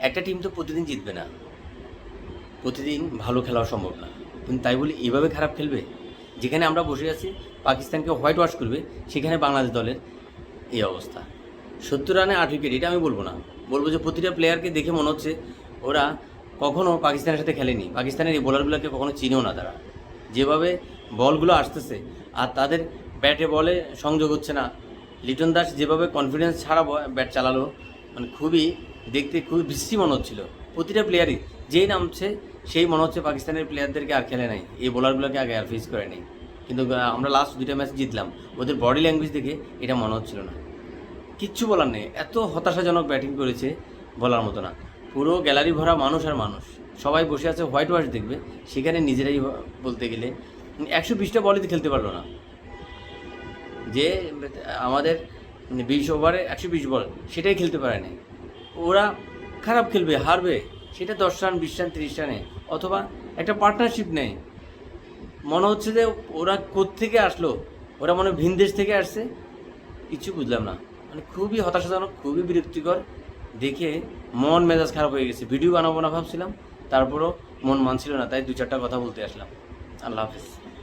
একটা টিম তো প্রতিদিন জিতবে না, প্রতিদিন ভালো খেলাও সম্ভব না, কিন্তু তাই বলে এভাবে খারাপ খেলবে? যেখানে আমরা বসে আছি পাকিস্তানকে হোয়াইট ওয়াশ করবে, সেখানে বাংলাদেশ দলের এই অবস্থা। 70 রানে 8 উইকেট, এটা আমি বলবো না, বলবো যে প্রতিটা প্লেয়ারকে দেখে মনে হচ্ছে ওরা কখনও পাকিস্তানের সাথে খেলেনি, পাকিস্তানের এই বোলারগুলোকে কখনো চিনেও না তারা। যেভাবে বলগুলো আসতেছে আর তাদের ব্যাটে বলে সংযোগ হচ্ছে না, লিটন দাস যেভাবে কনফিডেন্স ছাড়া ব্যাট চালালো, মানে খুবই দেখতে খুবই বিশ্রী মনে হচ্ছিল। প্রতিটা প্লেয়ারই যেই নামছে সেই মনে হচ্ছে পাকিস্তানের প্লেয়ারদেরকে আর খেলে নাই, এই বোলারগুলোকে আগে আর ফেস করে নেই। কিন্তু আমরা লাস্ট 2টা ম্যাচ জিতলাম, ওদের বডি ল্যাঙ্গুয়েজ দেখে এটা মনে হচ্ছিল না। কিচ্ছু বলার নেই, এত হতাশাজনক ব্যাটিং করেছে বলার মতো না। পুরো গ্যালারি ভরা মানুষ আর মানুষ, সবাই বসে আছে হোয়াইট ওয়াশ দেখবে, সেখানে নিজেরাই বলতে গেলে 120টা বলই খেলতে পারলো না। যে আমাদের 20 ওভারে 120 বল, সেটাই খেলতে পারে না। ওরা খারাপ খেলবে, হারবে, সেটা 10 রান 20 রান 30 রানে, অথবা একটা পার্টনারশিপ নেই। মনে হচ্ছে যে ওরা কোত্থেকে আসলো, ওরা মনে হয় ভিনদেশ থেকে আসছে, কিছু বুঝলাম না। মানে খুবই হতাশাজনক, খুবই বিরক্তিকর, দেখে মন মেজাজ খারাপ হয়ে গেছে। ভিডিও বানাবো না ভাবছিলাম, তারপরও মন মানছিল না, তাই 2-4টা কথা বলতে আসলাম। আল্লাহ হাফেজ।